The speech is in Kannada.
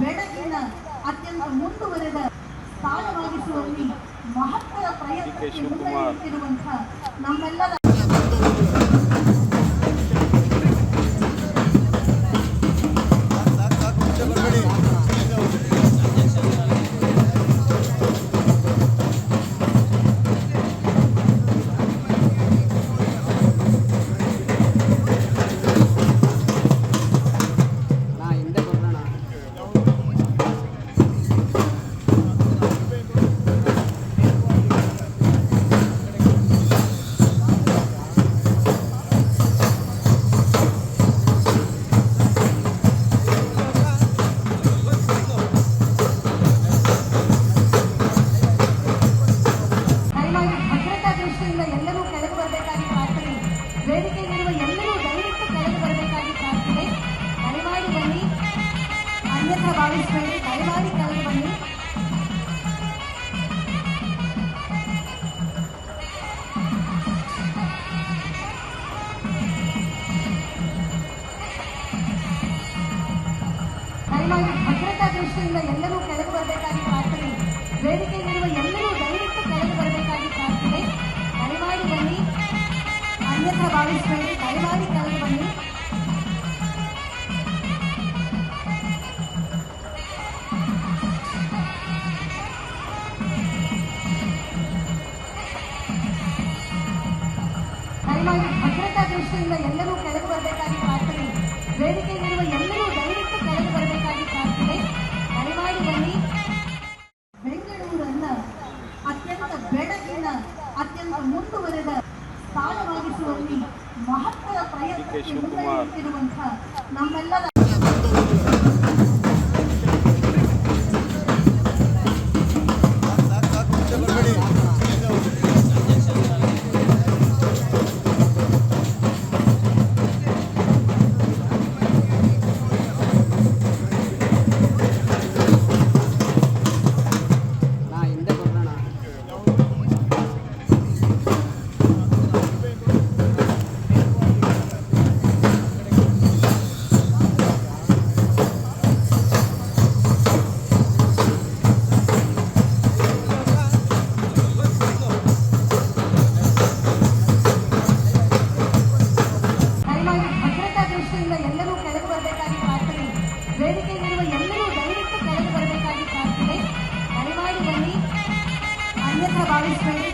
ಬೆಳಗಿನ ಅತ್ಯಂತ ಮುಂದುವರೆದ ಸ್ಥಾನವಾಗಿಸುವಲ್ಲಿ ಮಹತ್ವದ ಪ್ರಯತ್ನಕ್ಕೆ ಮುಂದುವರಿಯುತ್ತಿರುವಂತಹ ನಮ್ಮೆಲ್ಲರ ಭಾವಿಸಬೇಡಿ, ದಯಮಾಡಿ ಕೆಳಗೆ ಬನ್ನಿ. ದಯಮಾಡಿ ಭದ್ರತಾ ದೃಷ್ಟಿಯಿಂದ ಎಲ್ಲರೂ ಕೆಳಗೆ ಬರಬೇಕಾಗಿ ಪ್ರಾರ್ಥನೆ. ವೇದಿಕೆಯಲ್ಲಿರುವ ಎಲ್ಲರೂ ದಯವಿಟ್ಟು ಕೆಳಗೆ ಬರಬೇಕಾಗಿ ಪ್ರಾರ್ಥನೆ. ದಯಮಾಡಿ ಬನ್ನಿ, ಅನ್ಯಥಾ ಭಾವಿಸಬೇಡಿ, ದಯಮಾಡಿ ಕೆಳಗೆ ಬನ್ನಿ. ದಯಮಾಡಿ ಭದ್ರತಾ ದೃಷ್ಟಿಯಿಂದ ಎಲ್ಲರೂ ಕೆಳಗೆ ಬರಬೇಕಾಗಿ ಪ್ರಾರ್ಥನೆ. ವೇದಿಕೆಯಲ್ಲಿರುವ ಎಲ್ಲರೂ ದಯವಿಟ್ಟು ಕೆಳಗೆ ಬರಬೇಕಾಗಿ ಪ್ರಾರ್ಥನೆ. ದಯಮಾಡಿ ಬನ್ನಿ. ಬೆಂಗಳೂರನ್ನ ಅತ್ಯಂತ ಬೆಳಗಿನ ಅತ್ಯಂತ ಮುಂದುವರೆದ ಸ್ಥಾನವಾಗಿಸುವಲ್ಲಿ ಮಹತ್ವದ ಪ್ರಯತ್ನಕ್ಕೆ ಮುಂದುವರಿಯುತ್ತಿರುವಂತಹ ನಮ್ಮೆಲ್ಲರ ಎಲ್ಲರೂ ಕೆಳಗೆ ಬರಬೇಕಾಗಿ ಪ್ರಾರ್ಥನೆ. ವೇದಿಕೆಯಲ್ಲಿರುವ ಎಲ್ಲರೂ ದಯವಿಟ್ಟು ಕೆಳಗೆ ಬರಬೇಕಾಗಿ ಪ್ರಾರ್ಥನೆ. ದಯಮಾಡಿ ಬನ್ನಿ, ಅನ್ಯಥಾ ಭಾವಿಸಬೇಡಿ.